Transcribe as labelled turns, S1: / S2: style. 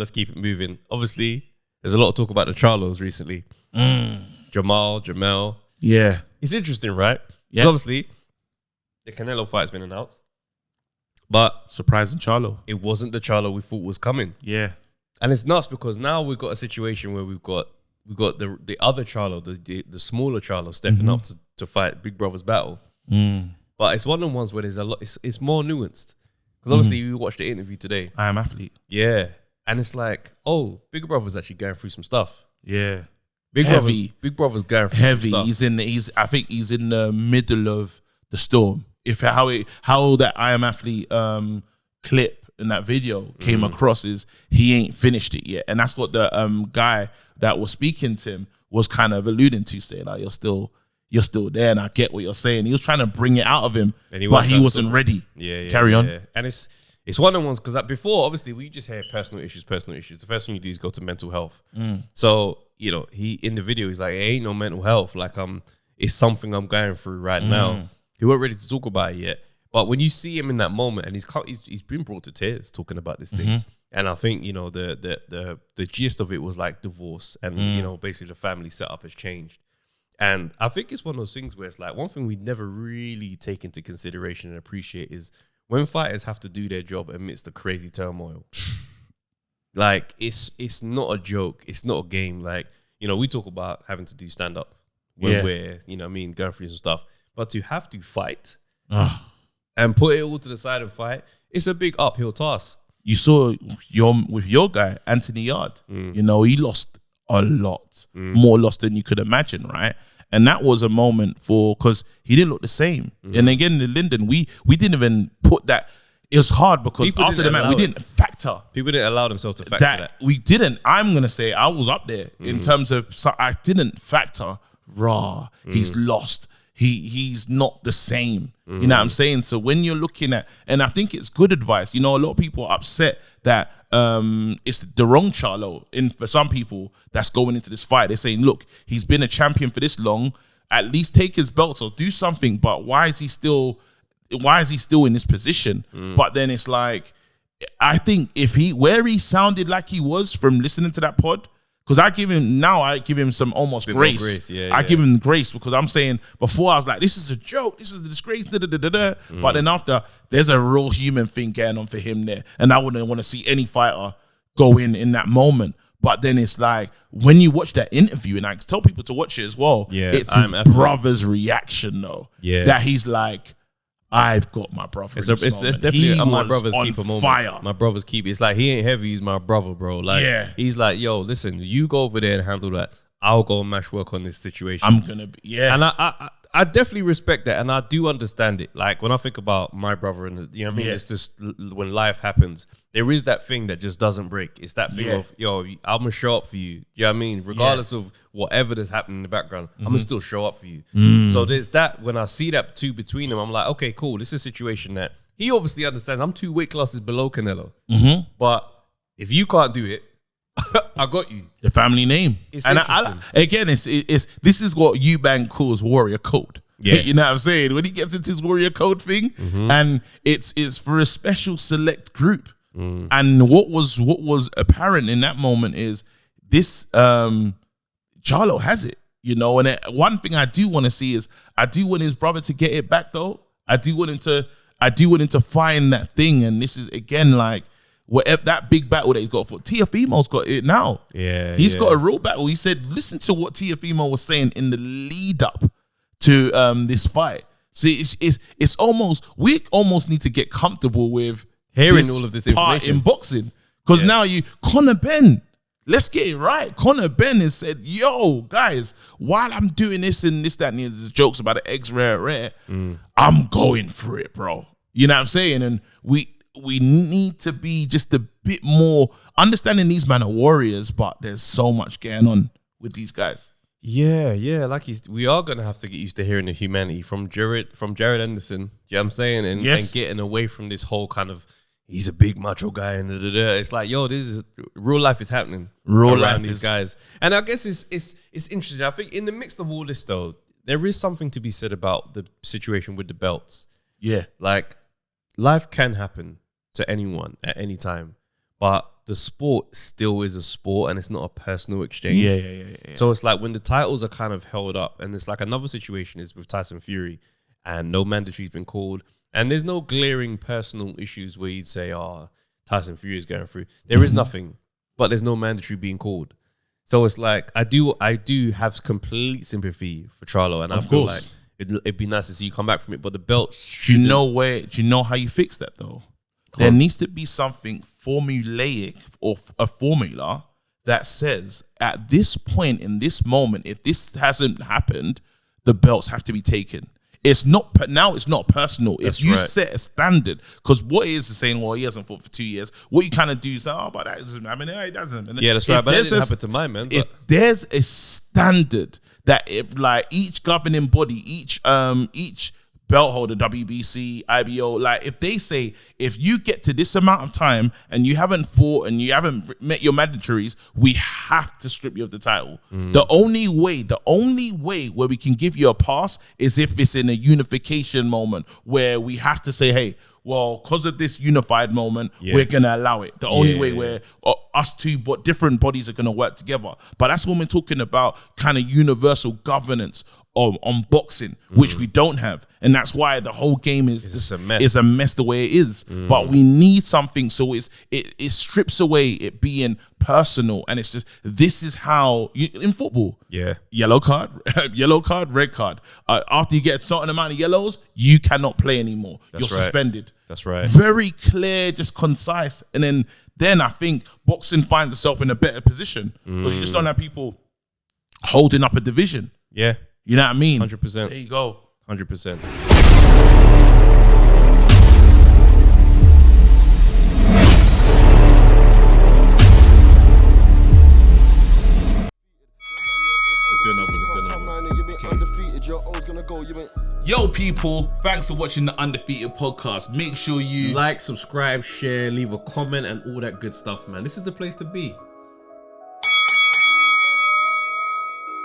S1: let's keep it moving. Obviously, there's a lot of talk about the Charlos recently. Jamel.
S2: Yeah.
S1: It's interesting, right?
S2: Yeah.
S1: Obviously, the Canelo fight's been announced. But
S2: surprising Charlo.
S1: It wasn't the Charlo we thought was coming.
S2: Yeah.
S1: And it's nuts because now we've got a situation where we've got the other Charlo, the smaller Charlo stepping up to fight Big Brother's battle. But it's one of the ones where there's a lot, it's more nuanced. Because obviously you watched the interview today.
S2: I Am Athlete.
S1: Yeah. And it's like, oh, Big Brother's actually going through some stuff.
S2: Yeah.
S1: Big Brother's going through some stuff.
S2: I think he's in the middle of the storm. How that I Am Athlete clip in that video came across is he ain't finished it yet. And that's what the guy that was speaking to him was kind of alluding to, saying like, you're still there, and I get what you're saying. He was trying to bring it out of him, but he wasn't ready.
S1: Yeah.
S2: Carry on.
S1: And it's one of the ones, because before, obviously, we just hear personal issues. The first thing you do is go to mental health. So, he in the video, he's like, it ain't no mental health. Like, it's something I'm going through right now. He wasn't ready to talk about it yet. But when you see him in that moment, and he's been brought to tears talking about this thing. And I think, the gist of it was like divorce. And, basically the family setup has changed. And I think it's one of those things where it's like, one thing we never really take into consideration and appreciate is when fighters have to do their job amidst the crazy turmoil. Like, it's not a joke. It's not a game. Like, we talk about having to do stand-up when we're, going through some stuff. But to have to fight and put it all to the side and fight, it's a big uphill task.
S2: You saw with your guy, Anthony Yard. He lost a lot, more lost than you could imagine, right? And that was a moment because he didn't look the same. And again, in Linden, we didn't even put that. It was hard because after the match, we didn't factor.
S1: People didn't allow themselves to factor that.
S2: We didn't. I'm going to say I was up there in terms of, I didn't factor, he's lost. He's not the same. You know what I'm saying? So when you're looking at, and I think it's good advice. A lot of people are upset that it's the wrong Charlo. For some people that's going into this fight, they're saying, look, he's been a champion for this long. At least take his belts or do something. But why is he still in this position? But then it's like, I think where he sounded like he was from listening to that pod, because I give him some almost grace. I give him grace because I'm saying before I was like, this is a joke, this is a disgrace, But then after, there's a real human thing going on for him there. And I wouldn't want to see any fighter go in that moment. But then it's like, when you watch that interview, and I tell people to watch it as well, it's his brother's reaction though. That he's like, I've got my brother. It's
S1: definitely my brother's keeper moment. My brother's keeper. It's like, he ain't heavy. He's my brother, bro. Like, he's like, yo, listen, you go over there and handle that. I'll go and mash work on this situation.
S2: I'm gonna be,
S1: And I definitely respect that, and I do understand it. Like, when I think about my brother and you know what I mean, it's just when life happens, there is that thing that just doesn't break. It's that thing of, yo, I'm gonna show up for you. You know what I mean? Regardless of whatever that's happening in the background, I'm gonna still show up for you. So there's that. When I see that two between them, I'm like, okay, cool. This is a situation that he obviously understands. I'm 2 weight classes below Canelo, but if you can't do it, I got you.
S2: The family name. And again, this is what Eubank calls warrior code. You know what I'm saying? When he gets into his warrior code thing, and it's for a special select group. And what was apparent in that moment is this Charlo has it, and one thing I do want to see is, I do want his brother to get it back though. I do want him to find that thing. And this is again like, whatever that big battle that he's got for Tiafimo's got it now. He's got a real battle. He said, listen to what Tiafimo was saying in the lead up to this fight. See, it's almost, we almost need to get comfortable with
S1: hearing all of this information
S2: in boxing, because now Conor Ben, let's get it right. Conor Ben has said, yo guys, while I'm doing this and this, that, and there's jokes about the eggs rare, I'm going for it, bro. You know what I'm saying? And we need to be just a bit more understanding these men are warriors, but there's so much going on with these guys.
S1: Yeah. Like we are gonna have to get used to hearing the humanity from Jared Anderson. You know what I'm saying? And getting away from this whole kind of, he's a big macho guy and It's like, yo, this is real life is happening around these guys. And I guess it's interesting. I think in the midst of all this though, there is something to be said about the situation with the belts. Like, life can happen to anyone at any time, but the sport still is a sport and it's not a personal exchange.
S2: Yeah.
S1: So it's like when the titles are kind of held up, and it's like another situation is with Tyson Fury, and no mandatory's been called, and there's no glaring personal issues where you'd say, oh, Tyson Fury is going through. There is nothing, but there's no mandatory being called. So it's like I do have complete sympathy for Charlo, and I feel like it'd be nice to see you come back from it. But the belt,
S2: do you know how you fix that though? There needs to be something formulaic or a formula that says at this point in this moment, if this hasn't happened, the belts have to be taken. It's not personal. If you set a standard, because what is saying, well, he hasn't fought for 2 years. What you kind of do is say, oh, but that doesn't happen. It doesn't. And
S1: yeah, that's right. But that didn't happen to mine, man.
S2: If there's a standard that if like each governing body, each belt holder, WBC, IBO, like if they say, if you get to this amount of time and you haven't fought and you haven't met your mandatories, we have to strip you of the title. The only way where we can give you a pass is if it's in a unification moment where we have to say, hey, well, because of this unified moment, we're going to allow it. The only way where us two different bodies are going to work together. But that's when we're talking about kind of universal governance on boxing, which we don't have. And that's why the whole game is a mess the way it is. But we need something so it strips away it being personal. And it's just, this is how, in football, yellow card, red card. After you get a certain amount of yellows, you cannot play anymore. You're suspended.
S1: That's right.
S2: Very clear, just concise. And then I think boxing finds itself in a better position because you just don't have people holding up a division.
S1: Yeah.
S2: You know what I mean?
S1: 100%.
S2: There you go.
S1: 100%. Let's do another one.
S2: Yo, people, thanks for watching the Undefeated podcast. Make sure you
S1: like, subscribe, share, leave a comment, and all that good stuff, man. This is the place to be.